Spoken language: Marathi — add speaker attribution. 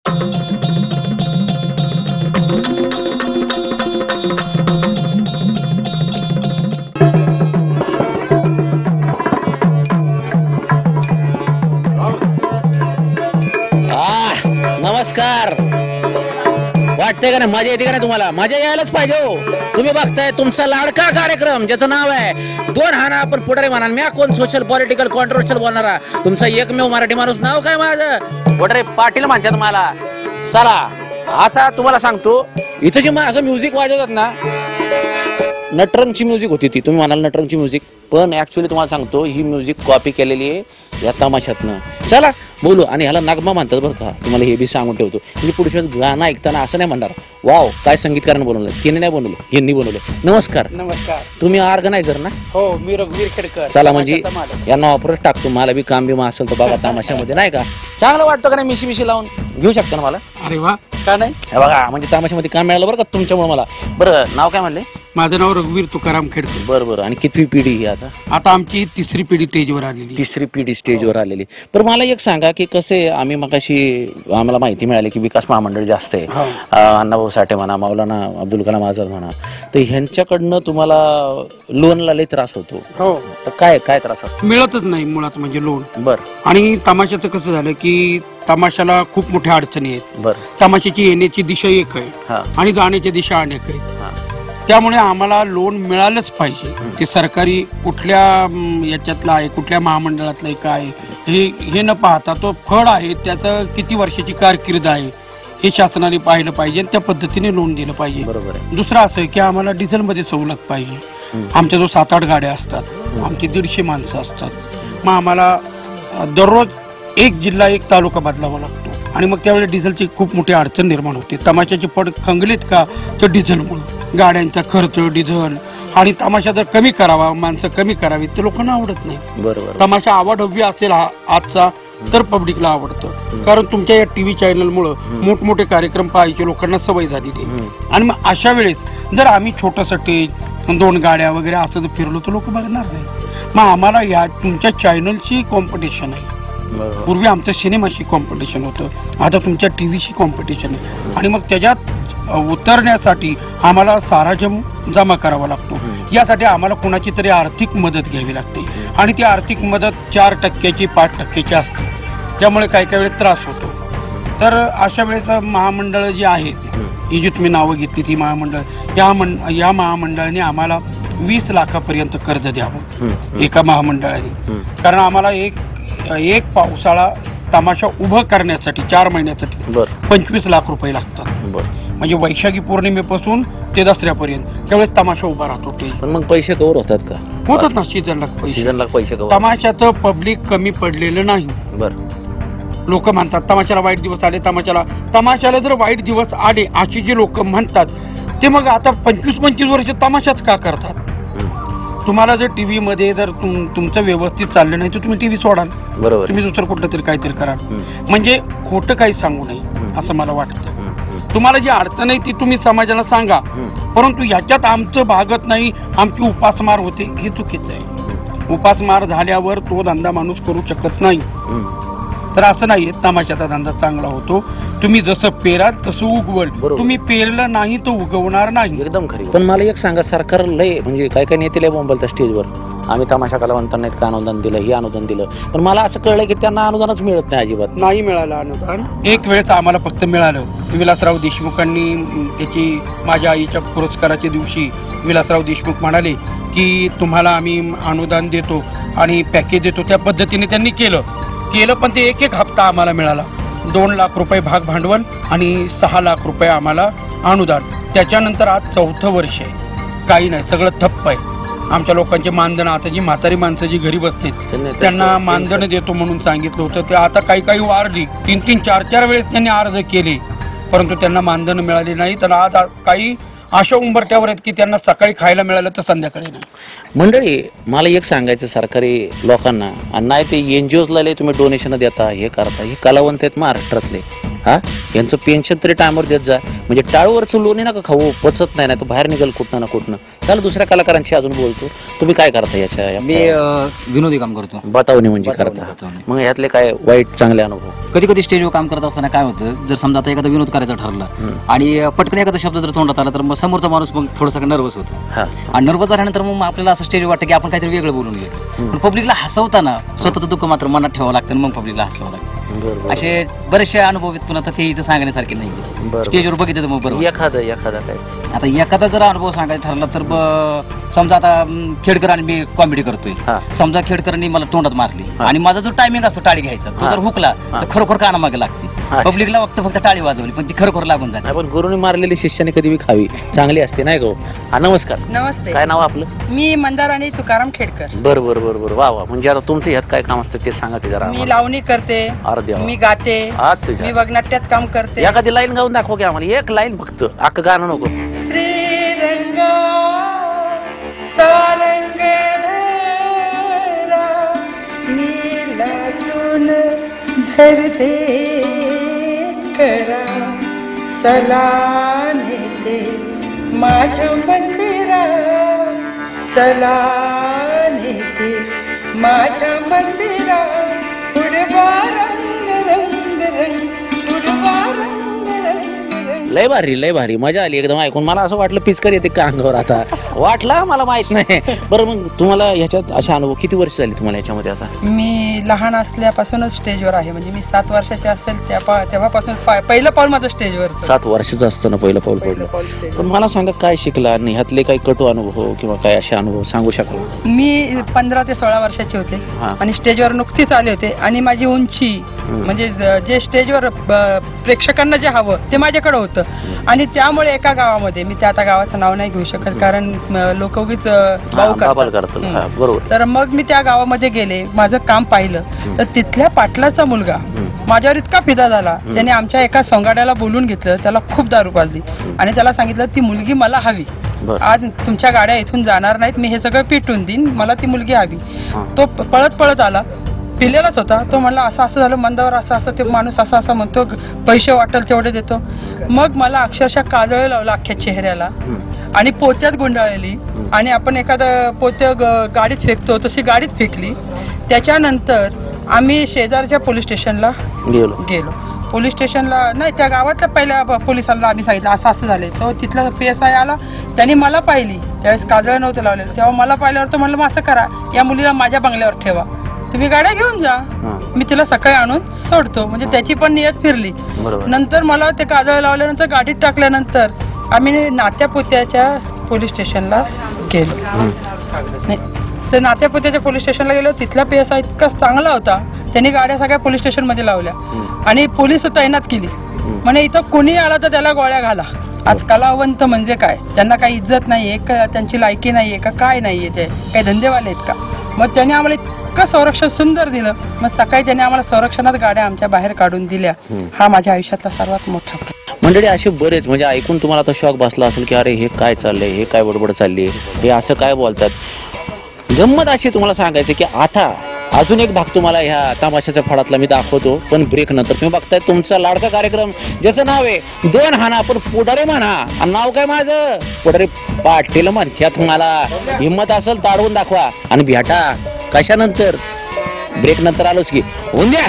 Speaker 1: नमस्कार. वाटतंय का नाही मजा येते का नाही तुम्हाला? मजा यायलाच पाहिजे हो. तुम्ही बघताय तुमचा लाडका कार्यक्रम ज्याचं नाव आहे दोन हाना आपण पुढारी म्हणा. मी कोण सोशल पॉलिटिकल कॉन्ट्रोवर्शियल बोलणारा तुमचा एकमेव मराठी माणूस. नाव काय माझं? पुढारी पाटील म्हणतात मला. चला आता तुम्हाला सांगतो इथं जी मागं म्युझिक वाजवतात ना नटरंगची म्युझिक होती ती. तुम्ही म्हणाल नटरंगची म्युझिक पण ऍक्च्युअली तुम्हाला सांगतो ही म्युझिक कॉपी केलेली आहे या तमाशातनं. चला बोलू. आणि ह्याला नागमा म्हणतात बरं का. तुम्हाला हे बी सांगून ठेवतो. म्हणजे पुढच्या वेळेस गाणं ऐकताना असं नाही म्हणणार वाव काय संगीतकारानं बनवलं. तिने नाही बनवलं यांनी बनवलं. नमस्कार.
Speaker 2: नमस्कार.
Speaker 1: तुम्ही ऑर्गनायझर ना?
Speaker 2: हो मी रघुवीर खेडकर.
Speaker 1: चला म्हणजे यांना ऑफरच टाकतो. मला बी काम बिमा असेल तर बघा तमाशामध्ये नाही का चांगलं वाटतं का नाही? मिशी मिशी लावून घेऊ शकता ना मला?
Speaker 2: अरे वा का नाही
Speaker 1: बघा म्हणजे तमाशामध्ये काम मिळालं बरं का तुमच्यामुळे मला. बरं नाव काय म्हणले?
Speaker 2: माझं नाव रघुवीर तुकाराम खेडकर.
Speaker 1: बरं बरं. आणि कितवी पिढी ही आता?
Speaker 2: आता आमची तिसरी पिढी स्टेजवर आलेली.
Speaker 1: तिसरी पिढी स्टेजवर आलेली. पण मला एक सांगा की कसे आम्ही मगाशी आम्हाला माहिती मिळाली की विकास महामंडळ जास्त आहे. अण्णाभाऊ साठे म्हणा मौलाना अब्दुल कलाम आझाद म्हणा तर ह्यांच्याकडनं तुम्हाला लोनला लई त्रास होतो.
Speaker 2: हो.
Speaker 1: तर काय काय त्रास होतो?
Speaker 2: मिळतच नाही मुळात म्हणजे लोन.
Speaker 1: बरं.
Speaker 2: आणि तमाशाचं कसं झालं की तमाशाला खूप मोठ्या अडचणी आहेत.
Speaker 1: बरं.
Speaker 2: तमाशाची येण्याची दिशा एक आहे आणि जाण्याची दिशा अनेक आहे. त्यामुळे आम्हाला लोन मिळालंच पाहिजे. ते सरकारी कुठल्या याच्यातलं आहे कुठल्या महामंडळातलं आहे काय हे न पाहता तो फळ आहे त्याचं किती वर्षाची कारकीर्द आहे हे शासनाने पाहिलं पाहिजे आणि त्या पद्धतीने लोन दिलं पाहिजे. दुसरं असं की आम्हाला डिझेलमध्ये सवलत पाहिजे. आमच्या जो 7-8 गाड्या असतात आमची 150 माणसं असतात. मग आम्हाला दररोज एक जिल्हा एक तालुका बदलावा लागतो आणि मग त्यावेळी डिझेलची खूप मोठी अडचण निर्माण होते. तमाशाचे पड खंगलीत का तर डिझेलमुळे गाड्यांचा खर्च डिझेल आणि तमाशा जर कमी करावा माणसं कमी करावी तर लोकांना आवडत नाही. बरोबर. तमाशा आवडहवी असेल आजचा तर पब्लिकला आवडतं. कारण तुमच्या या टीव्ही चॅनलमुळं मोठमोठे कार्यक्रम पाहायचे लोकांना सवय झालेली आहे. आणि मग अशा वेळेस जर आम्ही छोटं स्टेज 2 गाड्या वगैरे असं जर फिरलो तर लोक बघणार नाही. मग आम्हाला या तुमच्या चॅनलची कॉम्पिटिशन आहे. पूर्वी आमचं सिनेमाशी कॉम्पिटिशन होतं आता तुमच्या टीव्हीशी कॉम्पिटिशन आहे. आणि मग त्याच्यात उतरण्यासाठी आम्हाला सारा जमा करावा लागतो. यासाठी आम्हाला कोणाची तरी आर्थिक मदत घ्यावी लागते आणि ती आर्थिक मदत 4% 5% असते. त्यामुळे काही वेळेस त्रास होतो. तर अशा वेळेस महामंडळ जी आहेत ही जी तुम्ही नावं घेतली ती महामंडळ या महामंडळाने आम्हाला 20 लाखापर्यंत कर्ज द्यावं एका महामंडळाने. कारण आम्हाला एक पावसाळा तमाशा उभं करण्यासाठी 4 महिन्यासाठी 25 लाख रुपये लागतात. म्हणजे वैशाखी पौर्णिमेपासून ते दसऱ्यापर्यंत त्यावेळेस तमाशा उभा राहतो.
Speaker 1: पण मग पैसे कवर होतात का?
Speaker 2: होतात ना. सीझनला पैसे. तमाशाचं पब्लिक कमी पडलेलं नाही. बरं. लोक म्हणतात तमाशाला वाईट दिवस आले. तमाशाला जर वाईट दिवस आले अशी जे लोक म्हणतात ते मग आता 25-25 वर्ष तमाशाच का करतात? तुम्हाला जर टीव्ही मध्ये जर तुमचं व्यवस्थित चाललं नाही तर तुम्ही टीव्ही सोडाल. बरोबर. तुम्ही दुसरं कुठलं तरी काहीतरी कराल. म्हणजे खोटं काही सांगू नये असं मला वाटतं. तुम्हाला जी अडचण आहे ती तुम्ही समाजाला सांगा परंतु याच्यात आमचं भागत नाही आमची उपासमार होते हे चुकीचं आहे. उपासमार झाल्यावर तो धंदा माणूस करू शकत नाही. तर असं नाहीये. तमाशाचा धंदा चांगला होतो. तुम्ही जसं पेराल तसं उगवल. तुम्ही पेरलं नाही तर उगवणार नाही.
Speaker 1: एकदम खरी. पण मला एक सांगा सरकार लय म्हणजे काय काय नेते लय बोंबलतात स्टेजवर आम्ही तमाशा कलावंतांना इतकं अनुदान दिलं हे अनुदान दिलं. पण मला असं कळलं की त्यांना अनुदानच मिळत नाही. अजिबात
Speaker 2: नाही मिळालं अनुदान. एक वेळेस आम्हाला फक्त मिळालं. विलासराव देशमुखांनी त्याची माझ्या आईच्या पुरस्काराच्या दिवशी विलासराव देशमुख म्हणाले की तुम्हाला आम्ही अनुदान देतो आणि पॅकेज देतो. त्या पद्धतीने त्यांनी केलं पण ते एक हप्ता आम्हाला मिळाला. 2 लाख रुपये भाग भांडवल आणि 6 लाख रुपये आम्हाला अनुदान. त्याच्यानंतर आज 4थं वर्ष आहे. काही नाही. सगळं ठप्प आहे. आमच्या लोकांचे मानधन आता जी म्हातारी माणसं जी घरी बसते त्यांना मानधन देतो म्हणून सांगितलं होतं ते आता काही वारली. 3-3 4-4 वेळेस त्यांनी अर्ज केले परंतु त्यांना मानधन मिळाले नाही. तर आज काही अशा उंबरट्यावर आहेत की त्यांना सकाळी खायला मिळालं तर संध्याकाळी नाही.
Speaker 1: मंडळी मला एक सांगायचं सरकारी लोकांना नाही ते NGOजला तुम्ही डोनेशन देता हे करता हे कलावंत आहेत महाराष्ट्रातले. यांचं पेन्शन तरी टायमवर देत जा. म्हणजे टाळूवरचं लोणी नका खाऊ, पचत नाही, नाही तर बाहेर निघल कुठनं ना कुठनं. चला दुसऱ्या कलाकारांशी अजून बोलतो. तुम्ही काय करता याच्या
Speaker 3: मी विनोदी काम करतो.
Speaker 1: बतावणी म्हणजे करता. मग यातले काय वाईट चांगले अनुभव?
Speaker 3: कधी कधी स्टेजवर काम करत असताना काय होतं, जर समजा आता एखादा विनोद करायचा ठरला आणि पटकन एखादा शब्द जर तोंडात आला तर मग समोरचा माणूस मग थोडासा नर्वस होतो आणि नर्वस झाल्यानंतर मग आपल्याला असं स्टेजवर वाटतं की आपण काहीतरी वेगळं बोलून घेऊ, पण पब्लिकला हसवताना स्वतःचं दुःख मात्र मनात ठेवावं लागतं आणि मग पब्लिकला हसवावं लागतं. असे बरेचसे अनुभव आहेत, पुन्हा ते इथं सांगण्यासारखे नाही. स्टेजवर बघितलं तर मग बरोबर.
Speaker 1: एखादा काय
Speaker 3: आता एखादा जर अनुभव सांगायचा ठरला तर समजा आता खेडकर आणि मी कॉमेडी करतोय, समजा खेडकरांनी मला तोंडात मारली आणि माझा जो टायमिंग असतो टाळी घ्यायचा तो जर हुकला तर खरोखर कानामागे लागते. पब्लिकला फक्त टाळी वाजवली पण ती खरोखर लागून जाते.
Speaker 1: पण गुरुने मारलेली शिष्याने कधी बी खावी, चांगली असते नाही गो. नमस्कार.
Speaker 4: नमस्ते.
Speaker 1: काय नाव आपलं?
Speaker 4: मी मंदाराणी तुकाराम खेडकर.
Speaker 1: बरं वा वा. म्हणजे आता तुमचं ह्यात काय काम असतं ते सांगा ते जरा.
Speaker 4: मी लावणी करते, मी गाते, मी वगनाट्यात काम करते.
Speaker 1: एखादी लाईन गाऊन दाखव की आम्हाला, एक लाईन फक्त, अख्खं गाणं नको.
Speaker 4: श्रीरंगा सारंग धरते करा चला नेते माझ्या मंदिरा, चला नेते माझ्या मंदिरा, उडवा रंग रंग रंग, उडवा रंग रंग रंग.
Speaker 1: लय भारी मजा आली एकदम ऐकून. मला असं वाटलं पिचकर येते का अंगावर, आता वाटला मला माहित नाही. बरं मग तुम्हाला ह्याच्यात अशा अनुभव किती वर्ष झाली तुम्हाला ह्याच्यामध्ये? आता
Speaker 4: मी लहान असल्यापासूनच स्टेजवर आहे, म्हणजे मी 7 वर्षाचे असेल तेव्हापासून पहिलं पाऊल माझं स्टेजवर.
Speaker 1: 7 वर्षाचं असताना पहिलं पाऊल पडलं. पण मला सांगा काय शिकला आणि ह्यातले काही कटू अनुभव किंवा काय असे अनुभव सांगू शकाल?
Speaker 4: मी 15 ते 16 वर्षाचे होते आणि स्टेजवर नुकतीच आले होते आणि माझी उंची म्हणजे जे स्टेजवर प्रेक्षकांना जे हवं ते माझ्याकडे होतं. आणि त्यामुळे एका गावामध्ये, मी त्या आता गावाचं नाव नाही घेऊ शकत कारण लोक उगीच भाऊ करतात,
Speaker 1: बरोबर.
Speaker 4: तर मग मी त्या गावामध्ये गेले, माझं काम पाहिलं तर तिथल्या पाटलाचा मुलगा माझ्यावर इतका फिदा झाला, त्याने आमच्या एका सोंगाड्याला बोलून घेतलं, त्याला खूप दारू पाजली आणि त्याला सांगितलं ती मुलगी मला हवी, आज तुमच्या गाड्या इथून जाणार नाहीत, मी हे सगळं पिटून देईन, मला ती मुलगी हवी. तो पळत आला, पिलेलाच होता. तो म्हणला असं झालं मंदावर, असं ते माणूस असं म्हणतो, पैसे वाटेल तेवढे देतो. मग मला अक्षरशः काजळ लावला अख्ख्या चेहऱ्याला आणि पोत्यात गुंडाळली आणि आपण एखादं पोत्या गाडीत फेकतो तशी गाडीत फेकली. त्याच्यानंतर आम्ही शेजारच्या पोलीस स्टेशनला गेलो. पोलीस स्टेशनला नाही, त्या गावातल्या पहिल्या पोलिसांना आम्ही सांगितलं असं झाले. तो तिथला PSI आला, त्यांनी मला पाहिली, त्यावेळेस काजळ नव्हतं लावलेलं, तेव्हा मला पाहिल्यावर तो म्हणलं मग असं करा, या मुलीला माझ्या बंगल्यावर ठेवा, तुम्ही गाड्या घेऊन जा, मी तिला सकाळी आणून सोडतो. म्हणजे त्याची पण नियत फिरली. नंतर मला ते काजळ लावल्यानंतर गाडीत टाकल्यानंतर आम्ही नात्यापुत्याच्या पोलीस स्टेशनला गेलो. नाही तर नात्यापुत्याच्या पोलीस स्टेशनला गेलो. तिथला PSI इतका चांगला होता, त्यांनी गाड्या सगळ्या पोलीस स्टेशनमध्ये लावल्या आणि पोलीस तैनात केली. म्हणे इथं कोणी आला तर त्याला गोळ्या घाला. आज कलावंत म्हणजे काय, त्यांना काही इज्जत नाही आहे का, त्यांची लायकी नाही आहे का, काय नाही आहे, ते काही धंदेवाले आहेत का. मग त्यांनी आम्हाला इतकं संरक्षण सुंदर दिलं. मग सकाळी त्यांनी आम्हाला संरक्षणात गाड्या आमच्या बाहेर काढून दिल्या. हा माझ्या आयुष्यातला सर्वात मोठा
Speaker 1: मंडळी. असे बरेच म्हणजे ऐकून तुम्हाला आता शॉक बसला असेल की अरे हे काय चाललंय, हे काय बडबड चालली, हे असं काय बोलतात. गंमत अशी तुम्हाला सांगायचं की आता अजून एक भाग तुम्हाला ह्या तमाशाच्या फळातला मी दाखवतो, पण ब्रेक नंतर. तुम्ही बघताय तुमचा लाडका कार्यक्रम ज्याचं नाव आहे 2 हाना पण पुढारी म्हणा. आणि नाव काय माझं? पुढारी पाटील म्हणतात. मला हिंमत असेल ताडवून दाखवा आणि भेटा. कशानंतर? ब्रेक नंतर आलोच की. होऊन द्या.